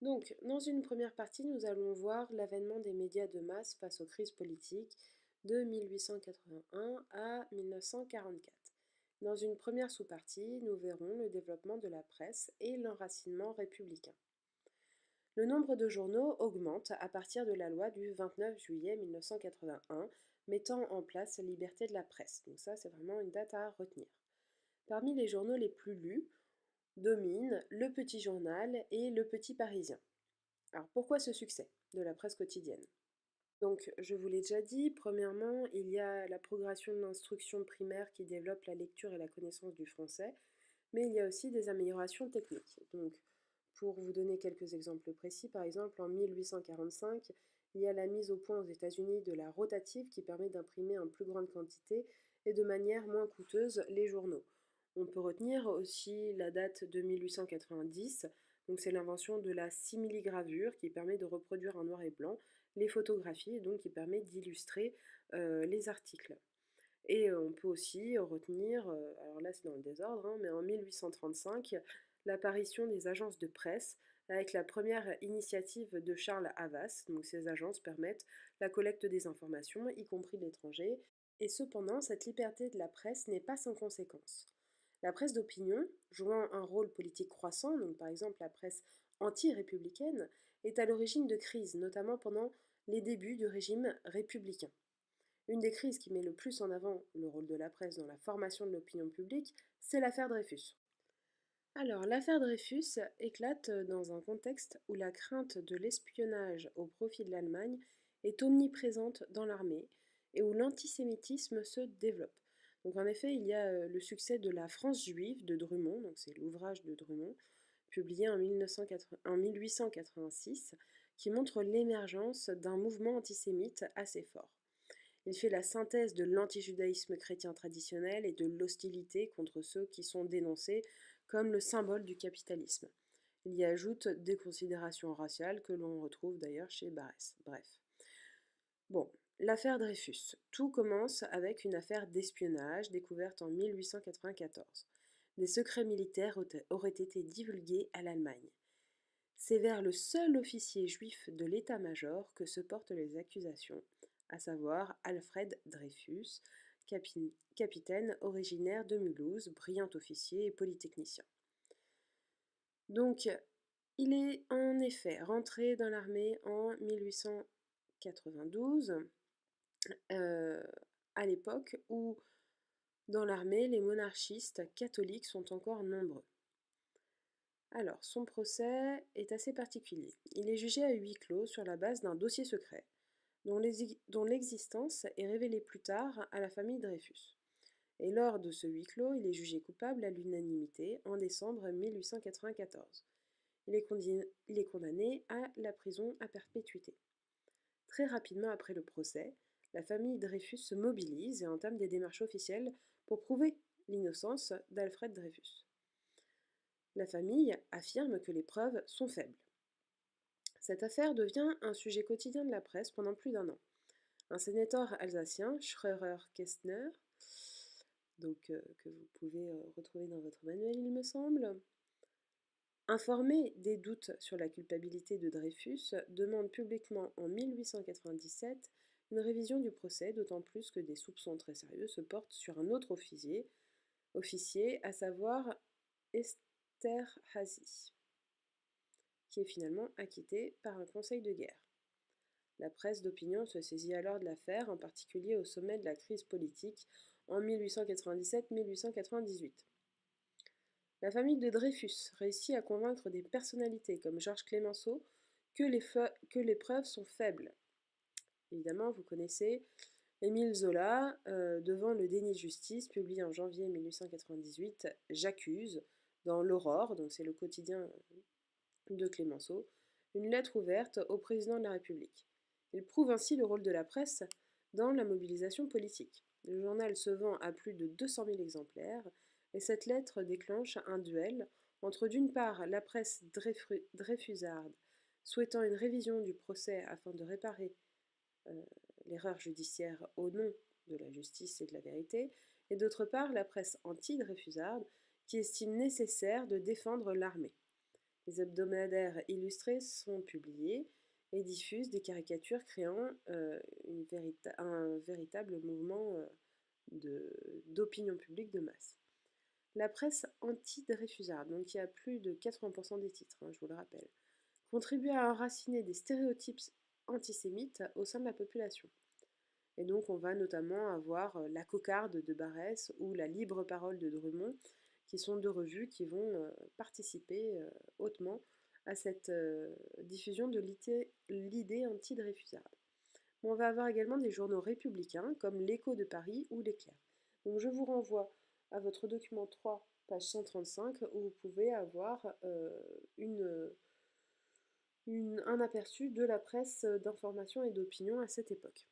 Donc, dans une première partie, nous allons voir l'avènement des médias de masse face aux crises politiques de 1881 à 1944. Dans une première sous-partie, nous verrons le développement de la presse et l'enracinement républicain. Le nombre de journaux augmente à partir de la loi du 29 juillet 1981 mettant en place la liberté de la presse. Donc ça, c'est vraiment une date à retenir. Parmi les journaux les plus lus, dominent Le Petit Journal et Le Petit Parisien. Alors pourquoi ce succès de la presse quotidienne? Donc je vous l'ai déjà dit, premièrement, il y a la progression de l'instruction primaire qui développe la lecture et la connaissance du français, mais il y a aussi des améliorations techniques. Donc pour vous donner quelques exemples précis, par exemple en 1845, il y a la mise au point aux États-Unis de la rotative qui permet d'imprimer en plus grande quantité et de manière moins coûteuse les journaux. On peut retenir aussi la date de 1890, donc c'est l'invention de la simili-gravure qui permet de reproduire en noir et blanc les photographies et donc qui permet d'illustrer les articles. Et on peut aussi retenir, alors là c'est dans le désordre, mais en 1835, l'apparition des agences de presse avec la première initiative de Charles Havas. Donc ces agences permettent la collecte des informations, y compris de l'étranger. Et cependant, cette liberté de la presse n'est pas sans conséquences. La presse d'opinion, jouant un rôle politique croissant, donc par exemple la presse anti-républicaine, est à l'origine de crises, notamment pendant les débuts du régime républicain. Une des crises qui met le plus en avant le rôle de la presse dans la formation de l'opinion publique, c'est l'affaire Dreyfus. Alors, l'affaire Dreyfus éclate dans un contexte où la crainte de l'espionnage au profit de l'Allemagne est omniprésente dans l'armée et où l'antisémitisme se développe. Donc en effet, il y a le succès de La France juive de Drummond, donc c'est l'ouvrage de Drummond, publié en 1886, qui montre l'émergence d'un mouvement antisémite assez fort. Il fait la synthèse de l'antijudaïsme chrétien traditionnel et de l'hostilité contre ceux qui sont dénoncés comme le symbole du capitalisme. Il y ajoute des considérations raciales que l'on retrouve d'ailleurs chez Barès. Bref. Bon, l'affaire Dreyfus. Tout commence avec une affaire d'espionnage découverte en 1894. Des secrets militaires auraient été divulgués à l'Allemagne. C'est vers le seul officier juif de l'état-major que se portent les accusations, à savoir Alfred Dreyfus, capitaine originaire de Mulhouse, brillant officier et polytechnicien. Donc, il est en effet rentré dans l'armée en 1892, à l'époque où dans l'armée les monarchistes catholiques sont encore nombreux. Alors, son procès est assez particulier. Il est jugé à huis clos sur la base d'un dossier secret, dont l'existence est révélée plus tard à la famille Dreyfus. Et lors de ce huis clos, il est jugé coupable à l'unanimité en décembre 1894. Il est condamné à la prison à perpétuité. Très rapidement après le procès, la famille Dreyfus se mobilise et entame des démarches officielles pour prouver l'innocence d'Alfred Dreyfus. La famille affirme que les preuves sont faibles. Cette affaire devient un sujet quotidien de la presse pendant plus d'un an. Un sénateur alsacien, Schröer-Kästner, que vous pouvez retrouver dans votre manuel, il me semble, informé des doutes sur la culpabilité de Dreyfus, demande publiquement en 1897 une révision du procès, d'autant plus que des soupçons très sérieux se portent sur un autre officier à savoir Esterházy, qui est finalement acquitté par un conseil de guerre. La presse d'opinion se saisit alors de l'affaire, en particulier au sommet de la crise politique en 1897-1898. La famille de Dreyfus réussit à convaincre des personnalités comme Georges Clemenceau que les preuves sont faibles. Évidemment, vous connaissez Émile Zola, devant le déni de justice, publié en janvier 1898, J'accuse, dans l'Aurore, donc c'est le quotidien de Clemenceau, une lettre ouverte au président de la République. Il prouve ainsi le rôle de la presse dans la mobilisation politique. Le journal se vend à plus de 200 000 exemplaires et cette lettre déclenche un duel entre d'une part la presse dreyfusarde souhaitant une révision du procès afin de réparer l'erreur judiciaire au nom de la justice et de la vérité, et d'autre part la presse anti-dreyfusarde qui estime nécessaire de défendre l'armée. Les hebdomadaires illustrés sont publiés et diffusent des caricatures créant un véritable mouvement d'opinion publique de masse. La presse anti-Dreyfusarde, donc il y a plus de 80% des titres, je vous le rappelle, contribue à enraciner des stéréotypes antisémites au sein de la population. Et donc on va notamment avoir La Cocarde de Barès ou La Libre Parole de Drummond, qui sont deux revues qui vont participer hautement à cette diffusion de l'idée anti-Dreyfusarde. On va avoir également des journaux républicains comme l'Écho de Paris ou l'Éclair. Donc je vous renvoie à votre document 3, page 135, où vous pouvez avoir un aperçu de la presse d'information et d'opinion à cette époque.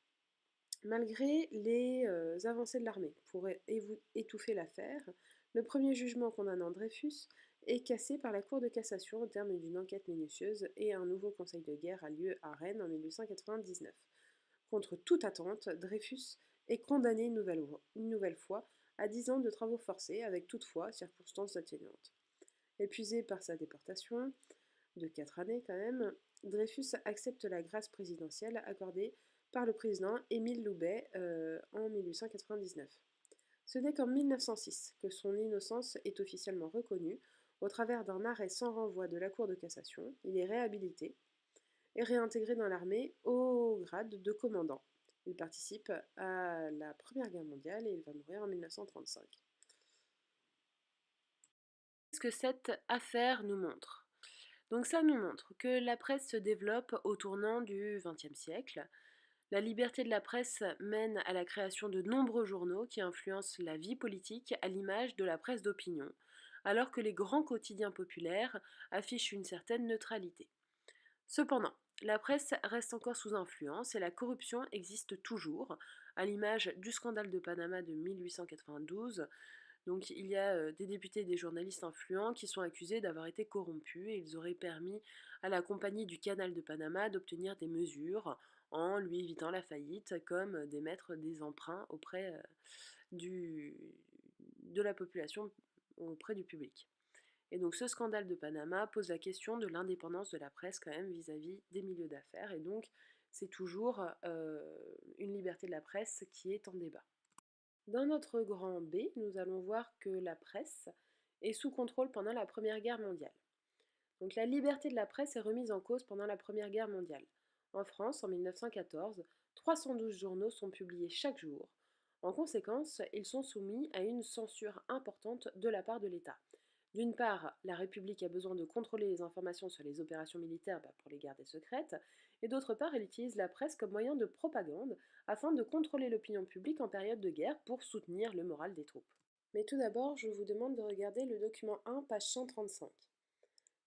Malgré les avancées de l'armée pour étouffer l'affaire, le premier jugement condamnant Dreyfus est cassé par la Cour de cassation au terme d'une enquête minutieuse et un nouveau conseil de guerre a lieu à Rennes en 1899. Contre toute attente, Dreyfus est condamné une nouvelle fois à 10 ans de travaux forcés, avec toutefois circonstances atténuantes. Épuisé par sa déportation, de 4 années quand même, Dreyfus accepte la grâce présidentielle accordée par le président Émile Loubet en 1899. Ce n'est qu'en 1906 que son innocence est officiellement reconnue au travers d'un arrêt sans renvoi de la Cour de cassation. Il est réhabilité et réintégré dans l'armée au grade de commandant. Il participe à la Première Guerre mondiale et il va mourir en 1935. Qu'est-ce que cette affaire nous montre ? Donc ça nous montre que la presse se développe au tournant du XXe siècle. La liberté de la presse mène à la création de nombreux journaux qui influencent la vie politique à l'image de la presse d'opinion, alors que les grands quotidiens populaires affichent une certaine neutralité. Cependant, la presse reste encore sous influence et la corruption existe toujours, à l'image du scandale de Panama de 1892. Donc il y a des députés et des journalistes influents qui sont accusés d'avoir été corrompus et ils auraient permis à la compagnie du canal de Panama d'obtenir des mesures en lui évitant la faillite, comme d'émettre des emprunts auprès de la population, auprès du public. Et donc ce scandale de Panama pose la question de l'indépendance de la presse quand même vis-à-vis des milieux d'affaires et donc c'est toujours une liberté de la presse qui est en débat. Dans notre grand B, nous allons voir que la presse est sous contrôle pendant la Première Guerre mondiale. Donc la liberté de la presse est remise en cause pendant la Première Guerre mondiale. En France, en 1914, 312 journaux sont publiés chaque jour. En conséquence, ils sont soumis à une censure importante de la part de l'État. D'une part, la République a besoin de contrôler les informations sur les opérations militaires pour les garder secrètes, et d'autre part, elle utilise la presse comme moyen de propagande afin de contrôler l'opinion publique en période de guerre pour soutenir le moral des troupes. Mais tout d'abord, je vous demande de regarder le document 1, page 135.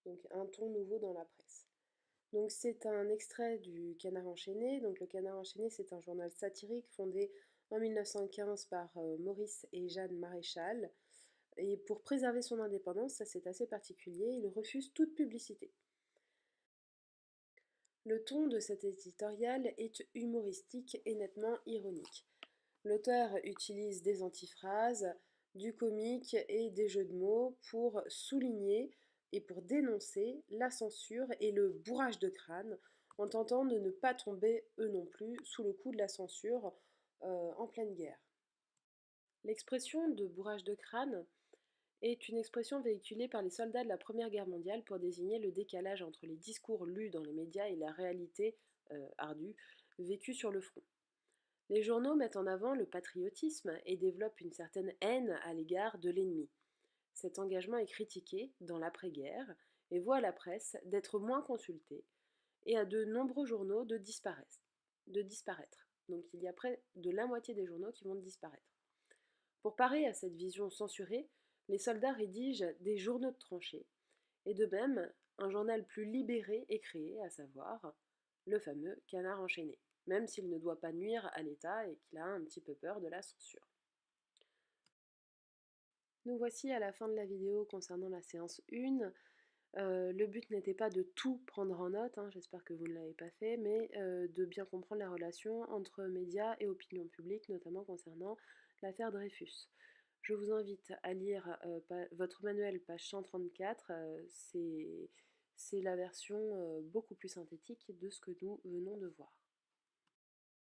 Donc un ton nouveau dans la presse. Donc c'est un extrait du Canard enchaîné. Donc le Canard enchaîné, c'est un journal satirique fondé en 1915 par Maurice et Jeanne Maréchal. Et pour préserver son indépendance, ça c'est assez particulier, il refuse toute publicité. Le ton de cet éditorial est humoristique et nettement ironique. L'auteur utilise des antiphrases, du comique et des jeux de mots pour souligner et pour dénoncer la censure et le bourrage de crâne, en tentant de ne pas tomber eux non plus sous le coup de la censure en pleine guerre. L'expression de bourrage de crâne est une expression véhiculée par les soldats de la Première Guerre mondiale pour désigner le décalage entre les discours lus dans les médias et la réalité ardue vécue sur le front. Les journaux mettent en avant le patriotisme et développent une certaine haine à l'égard de l'ennemi. Cet engagement est critiqué dans l'après-guerre et voit la presse d'être moins consultée et à de nombreux journaux de disparaître. Donc il y a près de la moitié des journaux qui vont disparaître. Pour parer à cette vision censurée, les soldats rédigent des journaux de tranchées, et de même, un journal plus libéré est créé, à savoir le fameux Canard enchaîné, même s'il ne doit pas nuire à l'État et qu'il a un petit peu peur de la censure. Nous voici à la fin de la vidéo concernant la séance 1. Le but n'était pas de tout prendre en note, j'espère que vous ne l'avez pas fait, mais de bien comprendre la relation entre médias et opinion publique, notamment concernant l'affaire Dreyfus. Je vous invite à lire votre manuel, page 134, c'est C'est la version beaucoup plus synthétique de ce que nous venons de voir.